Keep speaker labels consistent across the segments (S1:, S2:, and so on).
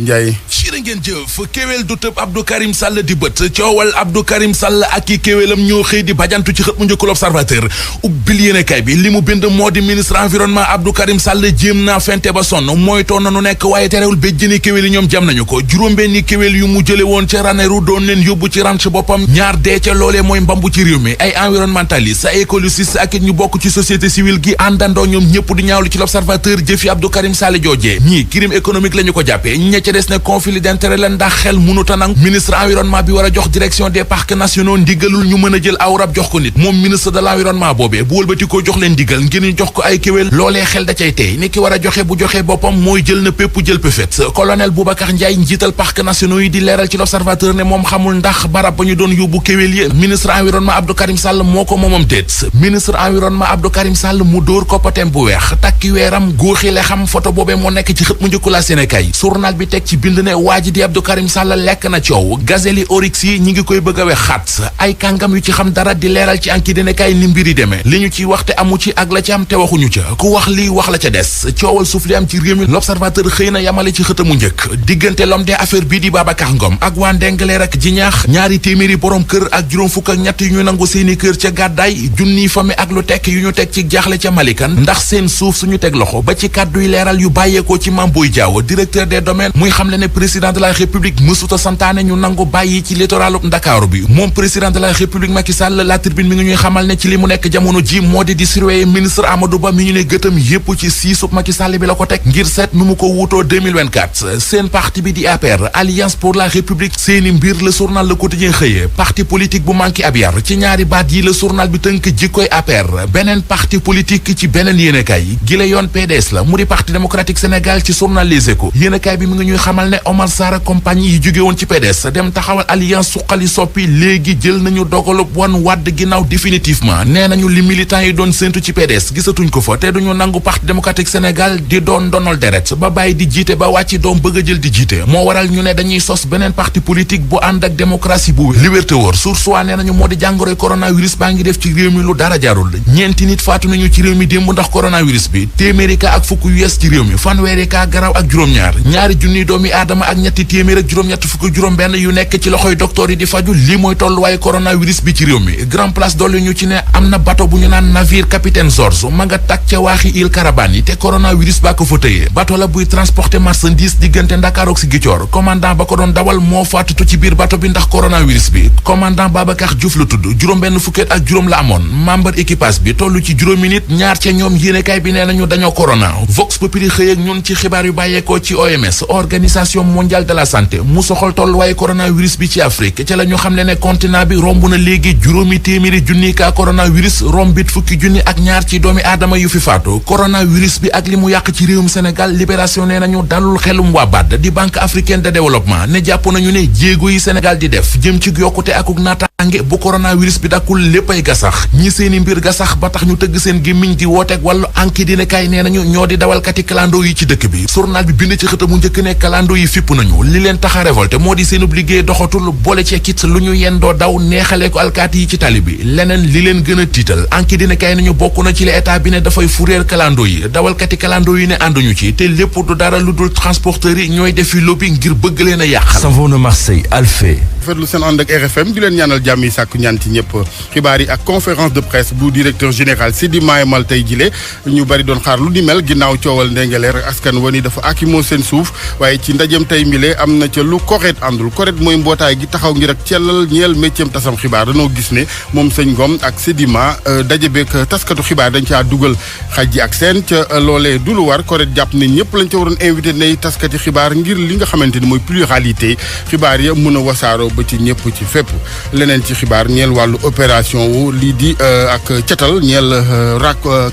S1: Ndiaye.
S2: jërë ngeen jëf kéwél du tëb Abdou Karim Sall di bët coowal Abdou Karim Sall ak i kéwélam ñoo xëy di bajantu ci xët mu njëkk l'Observateur ubbil yéenekaay bi li mu bind moo di ministre environnement Abdou Karim Sall jéem naa fente ba sonn mooy toon nanu nekk waaye terewul béjjëni kéwél yi ñoom jam nañu ko juróom-benni kéwél yu mu jële woon ca Ranérou doon leen yóbbu ci ranch boppam ñaar dee ca loolee mooy mbambu ci réew mi ay environnementaliste ay écologiste ak it ñu bokk ci société civile gi àndandoo ñoom ñëpp di ñaawlu ci l'Observateur jëfi Abdou Karim Sall joojee ñii crime économique la ñu ko jàppee ña ca des ne conflit d'intérêt la ndax xel mënuta nang ministre environnement bi war a jox direction des parcs nationaux ndigalul ñu mën a jël aw rab jox ko nit moom ministre de l'environnement boobee bu wëlbati ko jox leen ndigal ngir ñu jox ko ay kéwél loolee xel da cay tey ni ki war a joxe bu joxe boppam mooy jël na pépp jël péfét colonel Boubacar Ndiaye njiital parcs nationaux yi di leeral ci l'Observateur ne moom xamul ndax barab ba ñu doon yóbbu kéwél yi ministre environnement Abdou Karim Sall moo ko moomam déet ministre environnement Abdou Karim Sall mu dóor koppateem bu weex takki weeram góoxile xam photo boobee moo nekk ci xët mu njëkku la Sénégal journal bi teg ci bind ne waa ji di Abdou Karim Sall lekk na coow gazelle yi Oryx yi ñi ngi koy bëgg a wex xat ay kàngam yu ci xam dara di leeral ci anki dina kay ni mbiri demee li ñu ciy wax te amu ci ak la ci am te waxuñu ca ku wax lii wax la ca des coowal suuf li am ci réew mi l'Observateur xëy na yamale ci xëtamu njëkk diggante l'homme des affaires bii di Babacar Ngom ak waa Ndengaleer ak Jiñaax ñaari téeméeri borom kër ak juróom fukk ak ñett yu ñu nangu seeni kër ca gàddaay junniy fami ak lu tekk yu ñu teg ci jaaxle ca Malikan ndax seen suuf suñu teg loxo ba ci kàdduy leeral yu bàyyeekoo ci Mame Boye Diao directeur des domaines muy xamle ne président de la République mësuta santaane ñu nangu bàyyi ci littoralu Ndakaaru bi moom président de la République Macky Sall la Tribune mi ngi ñuy xamal ne ci li mu nekk jamono ji moo di surveiller ministre Amadou Ba mi ñu ne gëtam yépp ci siisub Macky Sall bi la ko teg ngir seet nu mu ko wuutoo 2024 seen parti bi di APR Alliance pour la République seeni mbir le journal Le Quotidien xëyee parti politique bu manqué ab yar ci ñaari baat yi le journal bi tënk jikkoy APR beneen parti politique ci beneen yéenekaay gi la yoon PDS la mu di parti démocratique Sénégal ci journal Les Échos yéenekaay bi mi ngi ñuy xamal ne Omar Sarr ak compagnie yi jóge woon ci PDS dem taxawal alliance suqali soppi léegi jël nañu dogalub wan wàdd ginnaaw définitivement nee nañu li militants yi doon séntu ci PDS gisatuñ ko fa te duñu nangu parti démocratique Sénégal di doon donal deret ba bàyyi di jiite ba wàcci doom bëgg a jël di jiite moo waral ñu ne dañuy sos beneen parti politique bu ànd ak démocratie bu liberté wóor source waa nee nañu moo di jàngoroy coronavirus baa ngi def ci réew mi lu dara jarul ñeenti nit faatu nañu ci réew mi démb ndax coronavirus bi téeméeri ka ak fukk yu yes ci réew mi fanweeri ka garaw ak juróom-ñaar ñaari junniy doomi aadama ak ñetti téeméer ak juróom-ñett fukk juróom-benn yu nekk ci loxoy docteur yi di faju lii mooy tolluwaaye coronavirus bi ci réew mi grand place dolli ñu ci ne am na bateau bu ñu naan navire capitaine George ma nga tàkk ca waaxi île Carabane yi te coronavirus baa ko fa tëyee bateau la buy transporter marchandise diggante Ndakaaru ak Ziguinchor commandant ba ko doon dawal moo faatutu ci biir bateau bi ndax coronavirus bi commandant Babacar Diouf la tudd juróom-benn fukkeet ak juróom la amoon membre équipage bi tollu ci juróomi nit ñaar ca ñoom yéenekaay bi nee nañu dañoo corona Vox Populi xëy ak ñun ci xibaar yu bàyyeekoo ci OMS organisation mondiale de la santé mu soxal tolluwaaye coronavirus bi ci Afrique ca la ñu xam ne continent bi romb na léegi juróomi téeméeri junni ka coronavirus rombit fukki junni ak ñaar ci doomi aadama yu fi faatu coronavirus bi ak li mu yàq ci réewum Sénégal Libération nee nañu dalul xelum waa BAD di Banque africaine de développement ne jàpp nañu ne jéego yi Sénégal di def jëm ci yokkute akuk naataange bu coronavirus bi dakkul léppay gasax ñi seeni mbir gasax ba tax ñu tëgg seen gémmiñ di wooteeg wàllu enquête dina kay nee nañu ñoo di dawalkati clando yi ci dëkk bi journal bi bind ci xëtamu njëkk ne clando yi fipp nañu li leen tax a révolté moo di seenub liggéey doxatul boole ci kit lu ñu yendoo daw neexalee ko alkaati yi ci tali bi leneen li leen gën a tiital enquête dina kay nañu bokk na ci li état bi ne dafay furéer clando yi dawalkati clando yi ne ànduñu ci te lépp du dara lu dul transporteurs yi ñooy defi lobby ngir bëgg leen a yàqal.
S3: Savon de Marseille Alfé.
S1: fetlu seen ànd ak RFM di leen ñaanal jàmm yi sàkku ñaan ci ñëpp xibaar yi ak conférence de presse bu directeur général Sidi Mahamal tey jile ñu bari doon xaar lu di mel ginnaaw coowal Ndengaleer askan wa ni dafa akimoo seen suuf waaye ci ndajem tey mile am na ca lu CORED àndul CORED mooy mbootaay gi taxaw ngir ak cellal ñeel métier tasam xibaar dañoo gis ne moom sëñ Ngom ak Sedima daje beeg taskatu xibaar dañ caa dugal xaj ji ak seen ca loolee du lu war CORED jàpp ne ñëpp lañ ca waroon invité nay taskati xibaar ngir li nga xamante ni mooy pluralité xibaar ya mën a wasaaroo ba ci ñëpp ci fépp leneen ci xibaar ñeel wàllu opération wu lii di ak catal ñeel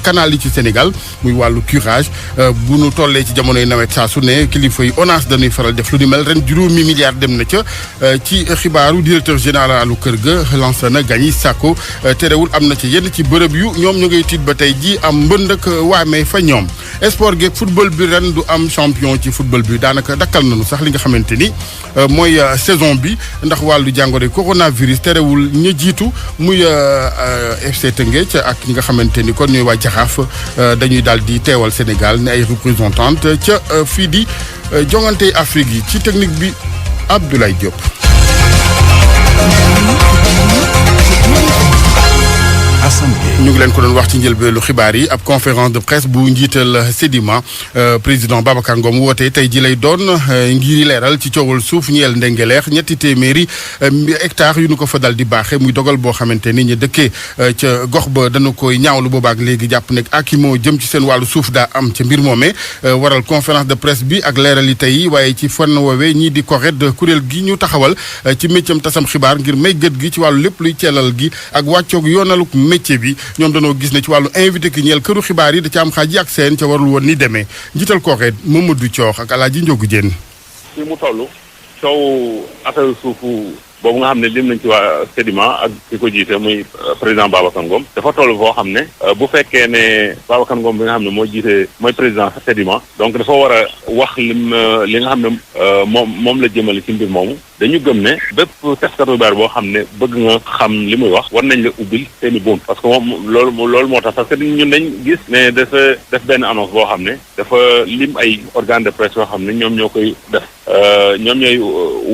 S1: canal yi ci Sénégal muy wàllu curage bu nu tollee ci jamonoy nawet saa su ne kilifa yi ONAS dañuy faral def lu ni mel ren juróomi milliards dem na ca ci xibaaru directeur généralu kër ga lancé na Gagny Sakho terewul am na ci yenn ci bërëb yu ñoom ñu ngay tiit ba tey ji am mbënd ak waamee fa ñoom sport geeg football bi ren du am champion ci football bi daanaka dakkal nañu sax li nga xamante ni mooy saison bi ndax wàllu jàngoro coronavirus terewul ña jiitu muy FC Teungueth ak ñi nga xamante ni kon ñooy waa Jaxaaf dañuy daal di teewal Sénégal ne ay représentante ca fii di jongante Afrique yi ci technique bi Abdoulaye Diop. ñu ngi leen ko doon wax ci njëlbeelu xibaar yi ab conférence de presse bu njiital Sedima président Babacar Ngom woote tey ji lay doon ngir leeral ci coowal suuf ñeel Ndingler ñetti téeméeri hectares yu nu ko fa dal di baaxe muy dogal boo xamante ni ñu dëkkee ca gox ba dana koy ñaawlu boobaak léegi jàpp nekk akimoo jëm ci seen wàllu suuf daa am ca mbir moomee waral conférence de presse bi ak leeral yi tey waaye ci fànn woowee ñii di CORED kuréel gi ñu taxawal ci méccam tasam xibaar ngir may gët gi ci wàllu lépp luy ceelal gi ak wàccoog yoonaluk métier bi ñoom dañoo gis ne ci wàllu invité ki ñeel këru xibaar yi da ca am xaaj yi ak seen ca warul woon ni demee njiital CORED Mamadou Thior ak Alaaji Njogu Jéen
S3: fi mu toll coow affaire suufu boobu nga xam ne lim nañ ci waa Sedima ak ki ko jiite muy président Babacar Ngom dafa toll foo xam ne bu fekkee ne Babacar Ngom bi nga xam ne mooy jiite mooy président Sedima donc dafa war a wax li nga xam ne moom la jëmale ci mbir moomu dañu gëm ne bépp taskatu xibaar boo xam ne bëgg nga xam li muy wax war nañ la ubbil seeni bunt parce que moom loolu moo tax parce que ñun dañ gis ne dafa def benn annonce boo xam ne dafa lim ay organe de presse yoo xam ne ñoom ñoo koy def ñoom ñooy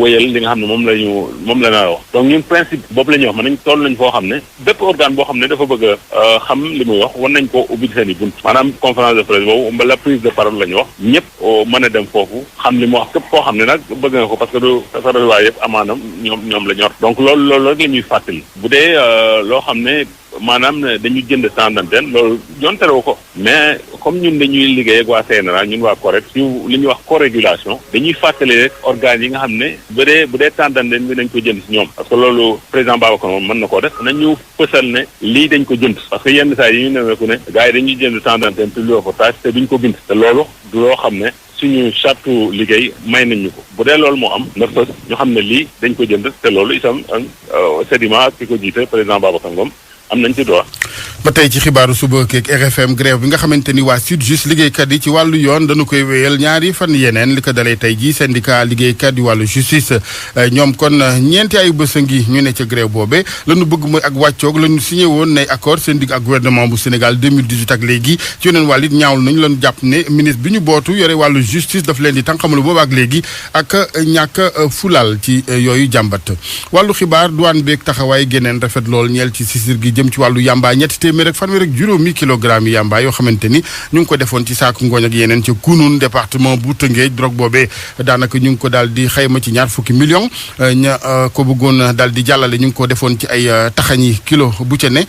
S3: wéyal li nga xam ne moom la naa wax donc ñun principe boobu la ñuy wax man nañ toll nañ foo xam ne bépp organe boo xam ne dafa bëgg a xam li muy wax war nañ koo ubbil seeni bunt maanaam conférence de presse boobu mbala prise de parole la ñu wax ñëpp mën a dem foofu xam li mu wax képp koo xam ne nag bëgg nga ko parce que du waaye yëpp amaanam ñoom la ñor donc loolu rek la ñuy fàttali bu dee loo xam ne maanaam dañu jënd temps d'antenne loolu yoon terewu ko mais comme ñun dañuy liggéey ak waa CNRA ñun waa CORED ci li ñuy wax co-régulation dañuy fàttali rek organes yi nga xam ne bu dee temps d'antenne bi dañ ko jënd ci ñoom parce que loolu président Babacar moom mën na koo def nañu fësal ne lii dañ ko jënd parce que yenn saa yi ñu nemeeku ne gars yi dañuy jënd temps d'antenne public reportage te duñ ko bind te loolu du loo xam ne suñu charte liggéey may nañ ñu ko bu dee loolu moo am na fës ñu xam ne lii dañ ko jënd te loolu itam Sedima ak ki ko jiite président Babacar Ngom am nañ ci droit.
S1: ba tey ci xibaaru suba keeg RFM grève bi nga xamante ni waa SYTJUST liggéeykat yi ci wàllu yoon dañu koy wéyal ñaari fan yeneen li ko dalee tey jii syndicat liggéeykat yi wàllu justice ñoom kon ñeenti ay bés a ngi ñu ne ca grève boobee la ñu bëgg mooy ak wàccoog la ñu signé woon nay accord seen digg ak gouvernement bu Sénégal 2018 ak léegi ci yeneen wàll it ñaawlu nañu lañu jàpp ne ministre bi ñu bootu yore wàllu justice daf leen di tànqamalu boobu ak léegi ak ñàkk fulal ci yooyu jàmbat wàllu xibaar douane beeg taxawaay géneen rafet lool ñeel ci sisir gi jëm ci wàllu yamba ñetti téeméer ak fanweer ak juróomi kilogramme yi yamba yoo xamante ni ñu ngi ko defoon ci saaku ngooñ ak yeneen ca Kunun département bu Tëngéej drogue boobee daanaka ñu ngi ko daal di xayma ci ñaar fukki millions ña ko bëggoon daal di jàllale ñu ngi ko defoon ci ay taxañi kilo bu ca ne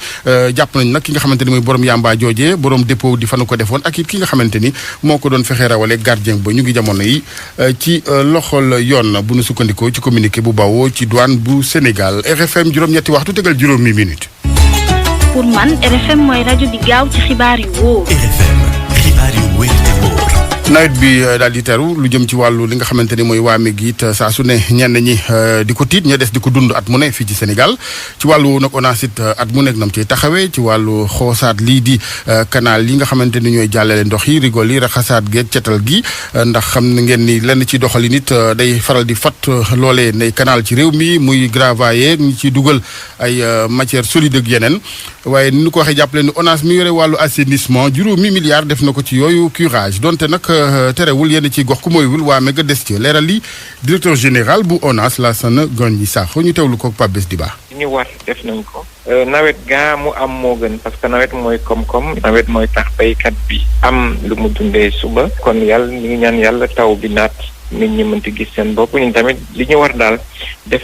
S1: jàpp nañ nag ki nga xamante ni mooy borom yamba joojee borom dépôt di fanu ko defoon ak it ki nga xamante ni moo ko doon fexe rawale gardien ba ñu ngi jamono yi ci loxol yoon bu nu sukkandikoo ci communiqué bu bawoo ci douane bu Sénégal RFM juróom-ñetti waxtu tegal juróomi minute.
S4: pour man RFM mooy rajo bi gaaw ci xibaar yu wóor.
S5: RFM xibaar yu wóor te wóor.
S1: nawet bi daal di teru lu jëm ci wàllu li nga xamante ni mooy waame gi it saa su ne ñenn ñi di ko tiit ña des di ko dund at mu ne fii ci Sénégal ci wàllu nag ONAS it at mu nekk nam ciy taxawee ci wàllu xoosaat lii di canal yi nga xamante ni ñooy jàllale ndox yi rigol yi raxasaat geeg cetal gi ndax xam ngeen ni lenn ci doxali nit day faral di fat loolee nay canal ci réew mi muy grava yeeg ñi ciy dugal ay matière solide ak yeneen waaye ni ñu ko waxee jàppale ni ONAS mi yore wàllu assainissement juróomi milliards def na ko ci yooyu curage donte nag terewul yenn ci gox ku mooywul waa mega des ci leeral li directeur général bu ONAS Lassana Gagny Sakho ñu teewlu ko Pape Bes Diba.
S6: li ñu war def nañ ko. nawet gaa mu am moo gën parce que nawet mooy koom-koom nawet mooy tax baykat bi am lu mu dundee suba kon yàlla ñu ngi ñaan yàlla taw bi naat nit ñi mënti gis seen bopp ñun tamit li ñu war daal def